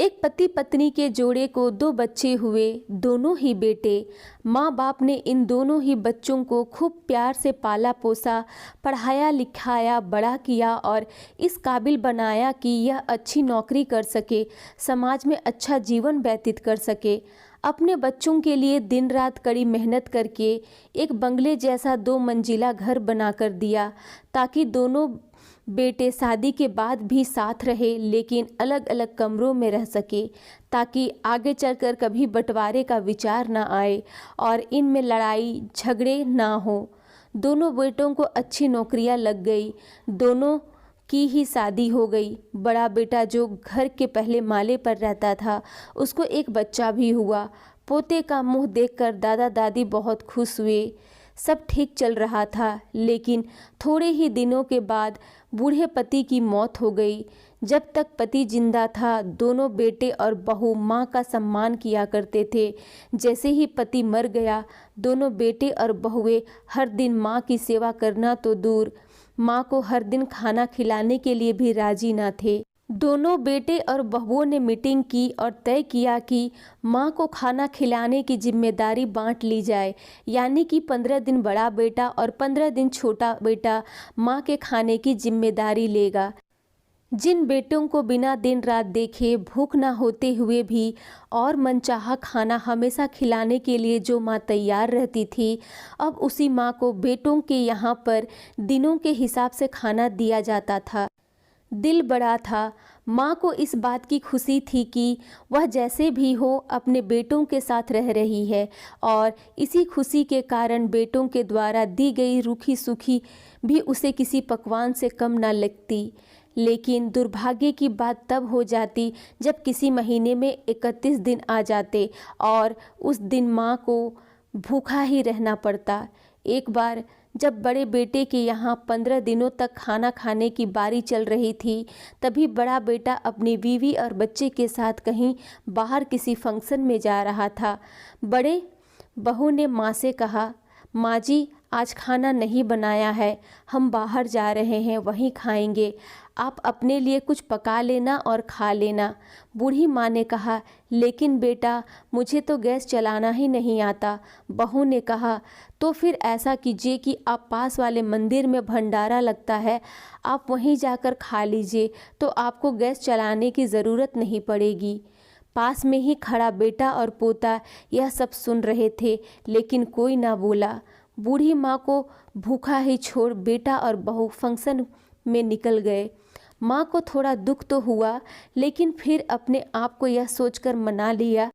एक पति पत्नी के जोड़े को 2 बच्चे हुए, दोनों ही बेटे। माँ बाप ने इन दोनों ही बच्चों को खूब प्यार से पाला पोसा, पढ़ाया लिखाया, बड़ा किया और इस काबिल बनाया कि यह अच्छी नौकरी कर सके, समाज में अच्छा जीवन व्यतीत कर सके। अपने बच्चों के लिए दिन रात कड़ी मेहनत करके एक बंगले जैसा 2 मंजिला घर बनाकर दिया, ताकि दोनों बेटे शादी के बाद भी साथ रहे, लेकिन अलग अलग कमरों में रह सके, ताकि आगे चलकर कभी बंटवारे का विचार ना आए और इनमें लड़ाई झगड़े ना हो। दोनों बेटों को अच्छी नौकरियां लग गई, दोनों की ही शादी हो गई। बड़ा बेटा जो घर के पहले माले पर रहता था, उसको एक बच्चा भी हुआ। पोते का मुंह देखकर दादा दादी बहुत खुश हुए। सब ठीक चल रहा था, लेकिन थोड़े ही दिनों के बाद बूढ़े पति की मौत हो गई। जब तक पति जिंदा था, दोनों बेटे और बहू माँ का सम्मान किया करते थे। जैसे ही पति मर गया, दोनों बेटे और बहुएं हर दिन माँ की सेवा करना तो दूर, माँ को हर दिन खाना खिलाने के लिए भी राजी न थे। दोनों बेटे और बहुओं ने मीटिंग की और तय किया कि माँ को खाना खिलाने की जिम्मेदारी बांट ली जाए, यानी कि 15 दिन बड़ा बेटा और 15 दिन छोटा बेटा माँ के खाने की जिम्मेदारी लेगा। जिन बेटों को बिना दिन रात देखे भूख ना होते हुए भी और मनचाहा खाना हमेशा खिलाने के लिए जो माँ तैयार रहती थी, अब उसी माँ को बेटों के यहाँ पर दिनों के हिसाब से खाना दिया जाता था। दिल बड़ा था। माँ को इस बात की खुशी थी कि वह जैसे भी हो अपने बेटों के साथ रह रही है, और इसी खुशी के कारण बेटों के द्वारा दी गई रूखी सूखी भी उसे किसी पकवान से कम न लगती। लेकिन दुर्भाग्य की बात तब हो जाती जब किसी महीने में 31 दिन आ जाते और उस दिन माँ को भूखा ही रहना पड़ता। एक बार जब बड़े बेटे के यहाँ 15 दिनों तक खाना खाने की बारी चल रही थी, तभी बड़ा बेटा अपनी बीवी और बच्चे के साथ कहीं बाहर किसी फंक्शन में जा रहा था। बड़े बहू ने माँ से कहा, माँ जी आज खाना नहीं बनाया है, हम बाहर जा रहे हैं, वहीं खाएंगे, आप अपने लिए कुछ पका लेना और खा लेना। बूढ़ी माँ ने कहा, लेकिन बेटा मुझे तो गैस चलाना ही नहीं आता। बहू ने कहा, तो फिर ऐसा कीजिए कि आप पास वाले मंदिर में भंडारा लगता है, आप वहीं जाकर खा लीजिए, तो आपको गैस चलाने की ज़रूरत नहीं पड़ेगी। पास में ही खड़ा बेटा और पोता यह सब सुन रहे थे, लेकिन कोई ना बोला। बूढ़ी माँ को भूखा ही छोड़ बेटा और बहू फंक्शन में निकल गए। माँ को थोड़ा दुख तो हुआ, लेकिन फिर अपने आप को यह सोचकर मना लिया,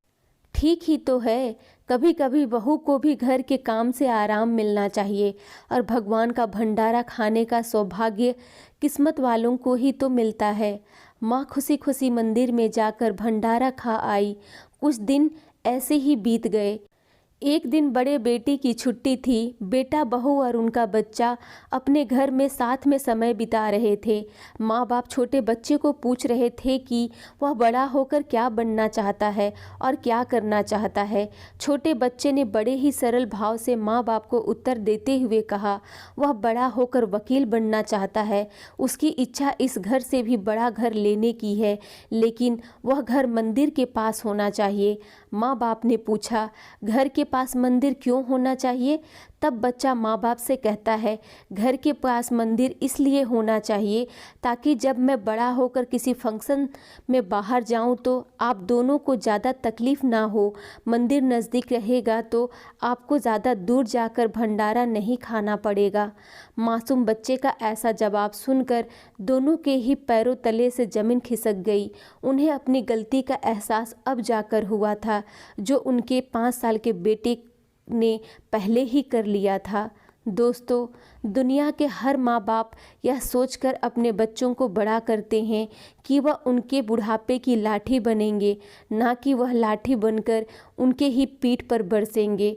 ठीक ही तो है, कभी कभी बहू को भी घर के काम से आराम मिलना चाहिए, और भगवान का भंडारा खाने का सौभाग्य किस्मत वालों को ही तो मिलता है। माँ खुशी खुशी मंदिर में जाकर भंडारा खा आई। कुछ दिन ऐसे ही बीत गए। एक दिन बड़े बेटे की छुट्टी थी। बेटा बहू और उनका बच्चा अपने घर में साथ में समय बिता रहे थे। माँ बाप छोटे बच्चे को पूछ रहे थे कि वह बड़ा होकर क्या बनना चाहता है और क्या करना चाहता है। छोटे बच्चे ने बड़े ही सरल भाव से माँ बाप को उत्तर देते हुए कहा, वह बड़ा होकर वकील बनना चाहता है। उसकी इच्छा इस घर से भी बड़ा घर लेने की है, लेकिन वह घर मंदिर के पास होना चाहिए। माँ बाप ने पूछा, घर के पास मंदिर क्यों होना चाहिए? तब बच्चा माँ बाप से कहता है, घर के पास मंदिर इसलिए होना चाहिए ताकि जब मैं बड़ा होकर किसी फंक्शन में बाहर जाऊं तो आप दोनों को ज़्यादा तकलीफ़ ना हो। मंदिर नज़दीक रहेगा तो आपको ज़्यादा दूर जाकर भंडारा नहीं खाना पड़ेगा। मासूम बच्चे का ऐसा जवाब सुनकर दोनों के ही पैरों तले से ज़मीन खिसक गई। उन्हें अपनी गलती का एहसास अब जाकर हुआ था, जो उनके 5 साल के बेटे ने पहले ही कर लिया था। दोस्तों, दुनिया के हर माँ बाप यह सोचकर अपने बच्चों को बड़ा करते हैं कि वह उनके बुढ़ापे की लाठी बनेंगे, ना कि वह लाठी बनकर उनके ही पीठ पर बरसेंगे।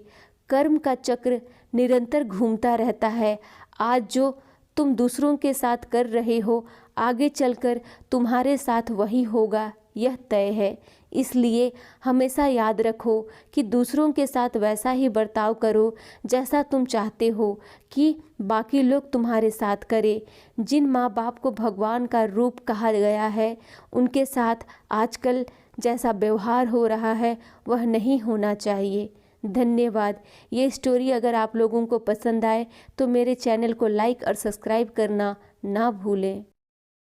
कर्म का चक्र निरंतर घूमता रहता है। आज जो तुम दूसरों के साथ कर रहे हो, आगे चलकर तुम्हारे साथ वही होगा। यह तय है। इसलिए हमेशा याद रखो कि दूसरों के साथ वैसा ही बर्ताव करो जैसा तुम चाहते हो कि बाकी लोग तुम्हारे साथ करें। जिन माँ बाप को भगवान का रूप कहा गया है, उनके साथ आजकल जैसा व्यवहार हो रहा है वह नहीं होना चाहिए। धन्यवाद। ये स्टोरी अगर आप लोगों को पसंद आए तो मेरे चैनल को लाइक और सब्सक्राइब करना ना भूलें।